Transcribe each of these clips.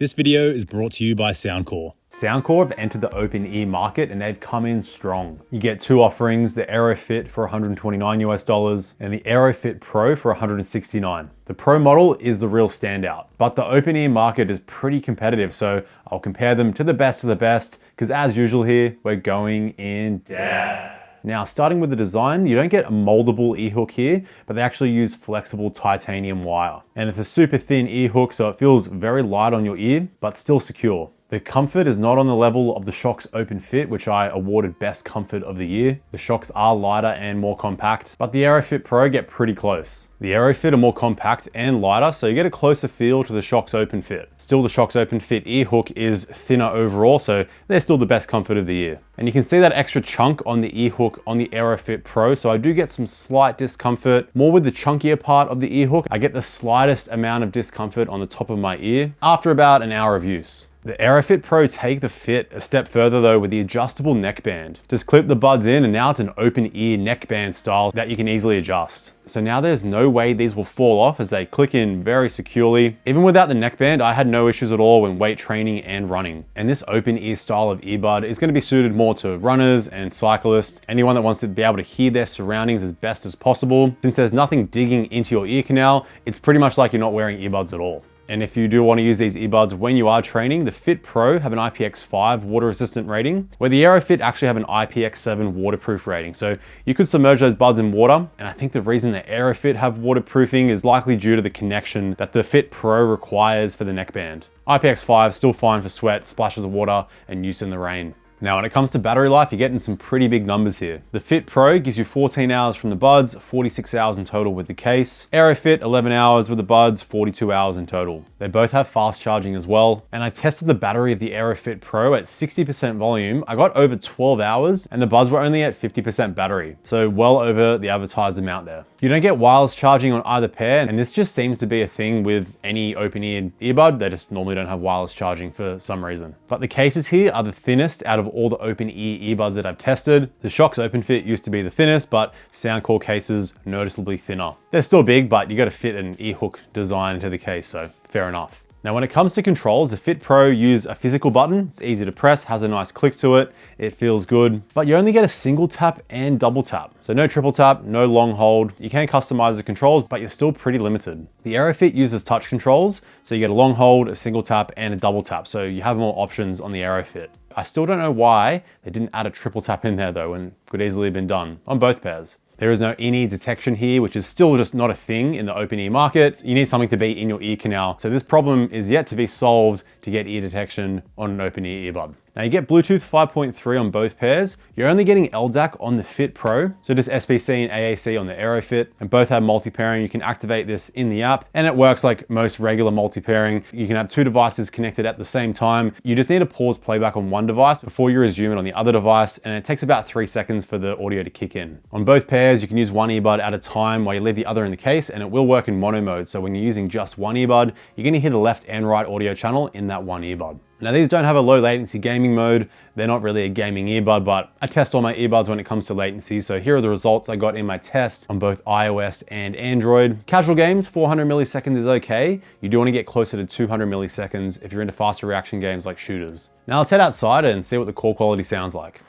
This video is brought to you by Soundcore. Soundcore have entered the open ear market and they've come in strong. You get two offerings, the AeroFit for $129 US and the AeroFit Pro for $169. The Pro model is the real standout, but the open ear market is pretty competitive, so I'll compare them to the best of the best, because as usual here, we're going in depth. Now, starting with the design, you don't get a moldable ear hook here, but they actually use flexible titanium wire. And it's a super thin ear hook, so it feels very light on your ear, but still secure. The comfort is not on the level of the Shox Open Fit, which I awarded best comfort of the year. The Shox are lighter and more compact, but the AeroFit Pro get pretty close. The AeroFit are more compact and lighter, so you get a closer feel to the Shox Open Fit. Still, the Shox Open Fit ear hook is thinner overall, so they're still the best comfort of the year. And you can see that extra chunk on the ear hook on the AeroFit Pro, so I do get some slight discomfort. More with the chunkier part of the ear hook, I get the slightest amount of discomfort on the top of my ear after about an hour of use. The AeroFit Pro take the fit a step further though with the adjustable neckband. Just clip the buds in and now it's an open ear neckband style that you can easily adjust. So now there's no way these will fall off as they click in very securely. Even without the neckband, I had no issues at all when weight training and running. And this open ear style of earbud is going to be suited more to runners and cyclists, anyone that wants to be able to hear their surroundings as best as possible. Since there's nothing digging into your ear canal, it's pretty much like you're not wearing earbuds at all. And if you do want to use these earbuds when you are training, the Fit Pro have an IPX5 water resistant rating, where the AeroFit actually have an IPX7 waterproof rating. So you could submerge those buds in water. And I think the reason the AeroFit have waterproofing is likely due to the connection that the Fit Pro requires for the neckband. IPX5 still fine for sweat, splashes of water, and use in the rain. Now, when it comes to battery life, you're getting some pretty big numbers here. The Fit Pro gives you 14 hours from the buds, 46 hours in total with the case. AeroFit, 11 hours with the buds, 42 hours in total. They both have fast charging as well. And I tested the battery of the AeroFit Pro at 60% volume. I got over 12 hours and the buds were only at 50% battery. So well over the advertised amount there. You don't get wireless charging on either pair. And this just seems to be a thing with any open-eared earbud. They just normally don't have wireless charging for some reason. But the cases here are the thinnest out of all the open ear earbuds that I've tested. The Shox Open Fit used to be the thinnest, but Soundcore cases noticeably thinner. They're still big, but you got to fit an ear hook design into the case, so fair enough. Now, when it comes to controls, the Fit Pro use a physical button. It's easy to press, has a nice click to it. It feels good, but you only get a single tap and double tap. So no triple tap, no long hold. You can customize the controls, but you're still pretty limited. The AeroFit uses touch controls. So you get a long hold, a single tap, and a double tap. So you have more options on the AeroFit. I still don't know why they didn't add a triple tap in there though, and could easily have been done on both pairs. There is no in-ear detection here, which is still just not a thing in the open ear market. You need something to be in your ear canal. So this problem is yet to be solved to get ear detection on an open ear earbud. Now you get Bluetooth 5.3 on both pairs. You're only getting LDAC on the Fit Pro. So just SBC and AAC on the AeroFit, and both have multi-pairing. You can activate this in the app and it works like most regular multi-pairing. You can have two devices connected at the same time. You just need to pause playback on one device before you resume it on the other device. And it takes about 3 seconds for the audio to kick in. On both pairs, you can use one earbud at a time while you leave the other in the case, and it will work in mono mode. So when you're using just one earbud, you're gonna hear the left and right audio channel in that one earbud. Now these don't have a low latency gaming mode. They're not really a gaming earbud, but I test all my earbuds when it comes to latency. So here are the results I got in my test on both iOS and Android. Casual games, 400 milliseconds is okay. You do want to get closer to 200 milliseconds if you're into faster reaction games like shooters. Now let's head outside and see what the call quality sounds like.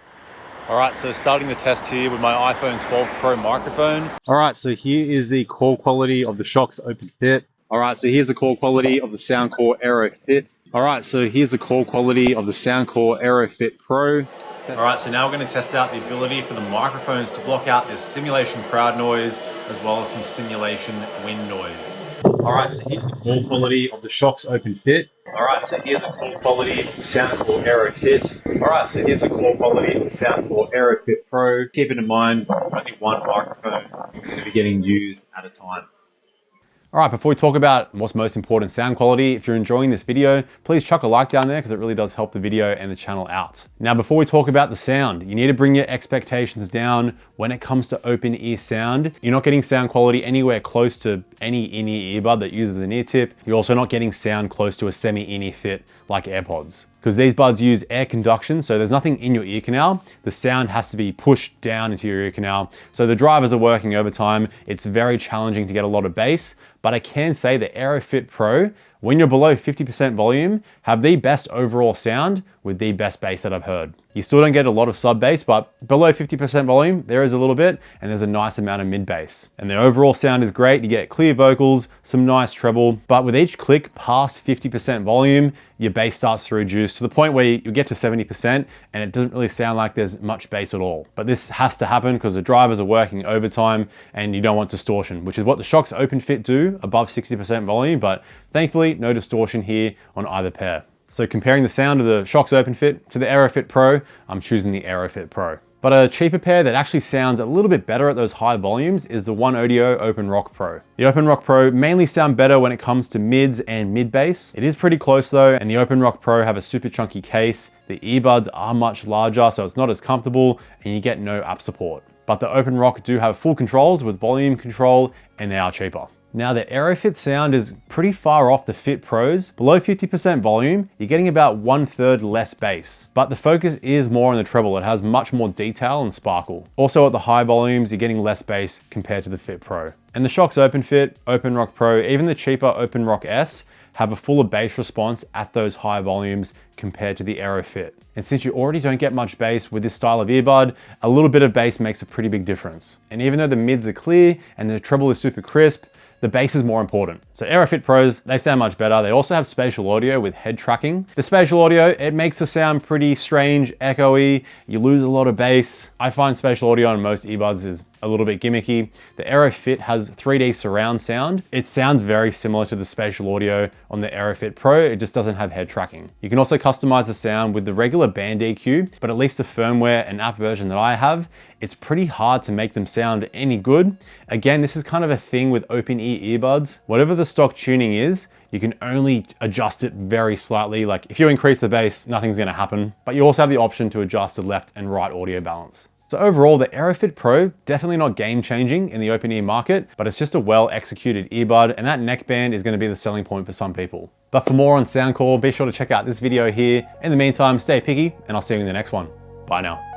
All right, so starting the test here with my iPhone 12 Pro microphone. All right, so here is the call quality of the Shox Open Fit. All right, so here's the call quality of the Soundcore AeroFit. All right, so here's the call quality of the Soundcore AeroFit Pro. All right, so now we're going to test out the ability for the microphones to block out this simulation crowd noise as well as some simulation wind noise. All right, so here's the call quality of the Shox Open Fit. All right, so here's the call quality of the Soundcore AeroFit. All right, so here's the call quality of the Soundcore AeroFit Pro. Keep it in mind, only one microphone is going to be getting used at a time. All right, before we talk about what's most important, sound quality, if you're enjoying this video, please chuck a like down there because it really does help the video and the channel out. Now, before we talk about the sound, you need to bring your expectations down when it comes to open ear sound. You're not getting sound quality anywhere close to any in-ear earbud that uses an ear tip. You're also not getting sound close to a semi-in-ear fit like AirPods. Because these buds use air conduction, so there's nothing in your ear canal. The sound has to be pushed down into your ear canal. So the drivers are working overtime. It's very challenging to get a lot of bass, but I can say the AeroFit Pro when you're below 50% volume, have the best overall sound with the best bass that I've heard. You still don't get a lot of sub bass, but below 50% volume, there is a little bit, and there's a nice amount of mid bass. And the overall sound is great. You get clear vocals, some nice treble, but with each click past 50% volume, your bass starts to reduce to the point where you get to 70% and it doesn't really sound like there's much bass at all. But this has to happen because the drivers are working overtime and you don't want distortion, which is what the Shox Open Fit do above 60% volume, but thankfully no distortion here on either pair. So comparing the sound of the Shox Open Fit to the Aerofit Pro, I'm choosing the Aerofit Pro. But a cheaper pair that actually sounds a little bit better at those high volumes is the One Audio Open Rock Pro. The Open Rock Pro mainly sound better when it comes to mids and mid bass. It is pretty close though, and the Open Rock Pro have a super chunky case. The earbuds are much larger, so it's not as comfortable, and you get no app support. But the Open Rock do have full controls with volume control, and they are cheaper. Now the Aerofit sound is pretty far off the Fit Pros. Below 50% volume, you're getting about 1/3 less bass, but the focus is more on the treble. It has much more detail and sparkle. Also at the high volumes, you're getting less bass compared to the Fit Pro. And the Shox Open Fit, Open Rock Pro, even the cheaper Open Rock S have a fuller bass response at those high volumes compared to the Aerofit. And since you already don't get much bass with this style of earbud, a little bit of bass makes a pretty big difference. And even though the mids are clear and the treble is super crisp, the bass is more important. So Aerofit Pros, they sound much better. They also have spatial audio with head tracking. The spatial audio, it makes the sound pretty strange, echoey. You lose a lot of bass. I find spatial audio on most earbuds is a little bit gimmicky. The Aerofit has 3D surround sound. It sounds very similar to the spatial audio on the Aerofit Pro. It just doesn't have head tracking. You can also customize the sound with the regular band EQ, but at least the firmware and app version that I have, it's pretty hard to make them sound any good. Again, this is kind of a thing with open ear earbuds. Whatever the stock tuning is, you can only adjust it very slightly. Like if you increase the bass, nothing's gonna happen, but you also have the option to adjust the left and right audio balance. So overall, the Aerofit Pro, definitely not game changing in the open ear market, but it's just a well executed earbud, and that neckband is gonna be the selling point for some people. But for more on Soundcore, be sure to check out this video here. In the meantime, stay picky, and I'll see you in the next one. Bye now.